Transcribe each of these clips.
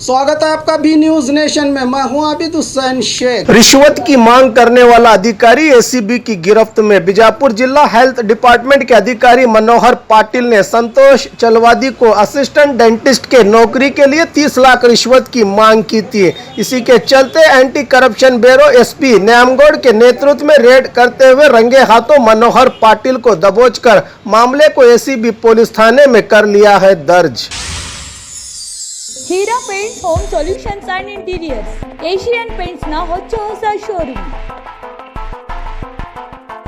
स्वागत है आपका बी न्यूज नेशन में। मैं हूं आबिद हुसैन शेख। रिश्वत की मांग करने वाला अधिकारी एसीबी की गिरफ्त में। बीजापुर जिला हेल्थ डिपार्टमेंट के अधिकारी मनोहर पाटिल ने संतोष चलवादी को असिस्टेंट डेंटिस्ट के नौकरी के लिए 30 लाख रिश्वत की मांग की थी। इसी के चलते एंटी करप्शन ब्यूरो एसपी न्यामगौड़ के नेतृत्व में रेड करते हुए रंगे हाथों मनोहर पाटिल को दबोचकर मामले को एसीबी पुलिस थाने में कर लिया है दर्ज। Heera paints home solutions and interiors Asian paints ನ ಹೊಸ ಶೋರೂಮ್.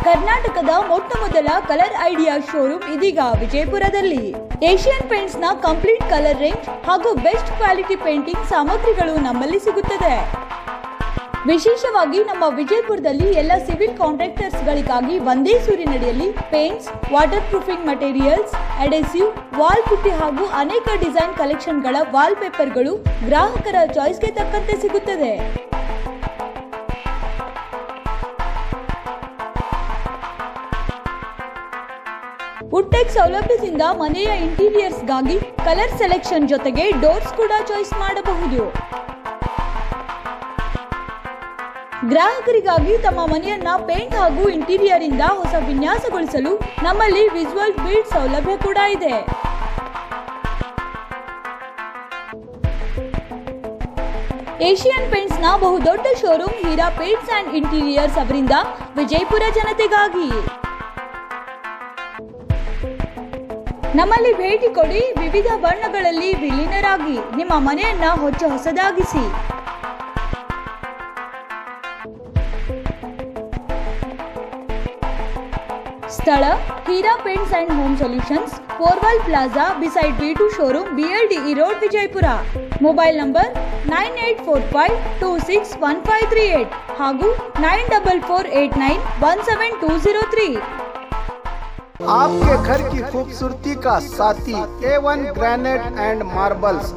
ಕರ್ನಾಟಕದ ಮೊಟ್ಟಮೊದಲ ಕಲರ್ ಐಡಿಯಾ ಶೋರೂಮ್ ಇದೀಗ ವಿಜಯಪುರದಲ್ಲಿ. ಏಷಿಯನ್ ಪೇಂಟ್ಸ್ ನ ಕಂಪ್ಲೀಟ್ ಕಲರ್ ರೇಂಜ್ ಹಾಗೂ ಬೆಸ್ಟ್ ಕ್ವಾಲಿಟಿ ಪೇಂಟಿಂಗ್ ಸಾಮಗ್ರಿಗಳು ನಮ್ಮಲ್ಲಿ ಸಿಗುತ್ತದೆ. ವಿಶೇಷವಾಗಿ ನಮ್ಮ ವಿಜಯಪುರದಲ್ಲಿ ಎಲ್ಲ ಸಿವಿಲ್ ಕಾಂಟ್ರಾಕ್ಟರ್ಸ್ ಗಳಿಗಾಗಿ ಒಂದೇ ಸೂರಿನಡಿಯಲ್ಲಿ paints, water proofing materials, adhesive, wall putty ಹಾಗೂ ಅನೇಕ ಡಿಸೈನ್ ಕಲೆಕ್ಷನ್ಗಳ ವಾಲ್ ಪೇಪರ್ಗಳು ಗ್ರಾಹಕರ ಚಾಯ್ಸ್ಗೆ ತಕ್ಕಂತೆ ಸಿಗುತ್ತದೆ. ವುಡ್ಟೆಕ್ ಸೌಲಭ್ಯದಿಂದ ಮನೆಯ ಇಂಟೀರಿಯರ್ಸ್ಗಾಗಿ ಕಲರ್ ಸೆಲೆಕ್ಷನ್ ಜೊತೆಗೆ ಡೋರ್ಸ್ ಕೂಡ ಚಾಯ್ಸ್ ಮಾಡಬಹುದು. ಗ್ರಾಹಕರಿಗಾಗಿ ತಮ್ಮ ಮನೆಯನ್ನ ಪೇಂಟ್ ಹಾಗೂ ಇಂಟೀರಿಯರ್ ಇಂದ ಹೊಸ ವಿನ್ಯಾಸಗೊಳಿಸಲು ನಮ್ಮಲ್ಲಿ ವಿಜುವಲ್ ಬಿಲ್ಡ್ ಸೌಲಭ್ಯ ಕೂಡ ಇದೆ. ಏಷಿಯನ್ ಪೇಂಟ್ಸ್ ನ ಬಹುದೊಡ್ಡ showroom Heera paints and interiors ಅವರಿಂದ ವಿಜಯಪುರ ಜನತೆಗಾಗಿ. ನಮ್ಮಲ್ಲಿ ಭೇಟಿ ಕೊಡಿ, ವಿವಿಧ ಬಣ್ಣಗಳಲ್ಲಿ ವಿಲೀನರಾಗಿ ನಿಮ್ಮ ಮನೆಯನ್ನ ಹೊಸದಾಗಿಸಿ. ಸ್ಥಳ Heera paints and home solutions, Fourwall plaza beside B2 showroom, BLDE road, Vijayapura. Mobile number 9845261538 ಹಾಗೂ 9448917203. आपके घर की खूबसूरती का साथी A1 ग्रेनाइट एंड मार्बल्स।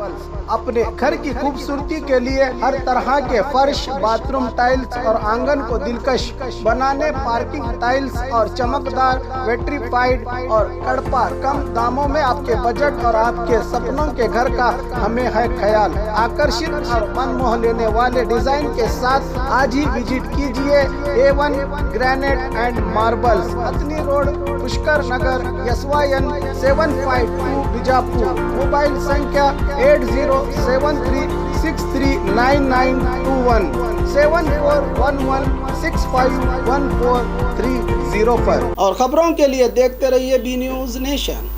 अपने घर की खूबसूरती के लिए हर तरह के फर्श, बाथरूम टाइल्स और आंगन को दिलकश बनाने पार्किंग टाइल्स और चमकदार वेट्रीफाइड और कड़पा कम दामों में आपके बजट और आपके सपनों के घर का हमें है ख्याल। आकर्षित और मन मोह लेने वाले डिजाइन के साथ आज ही विजिट कीजिए A1 ग्रेनाइट एंड मार्बल्स, अतनी रोड, पुष्कर नगर, SYN 752 बीजापुर। मोबाइल संख्या 8073639921 7411651430 पर। और खबरों के लिए देखते रहिए बी न्यूज नेशन।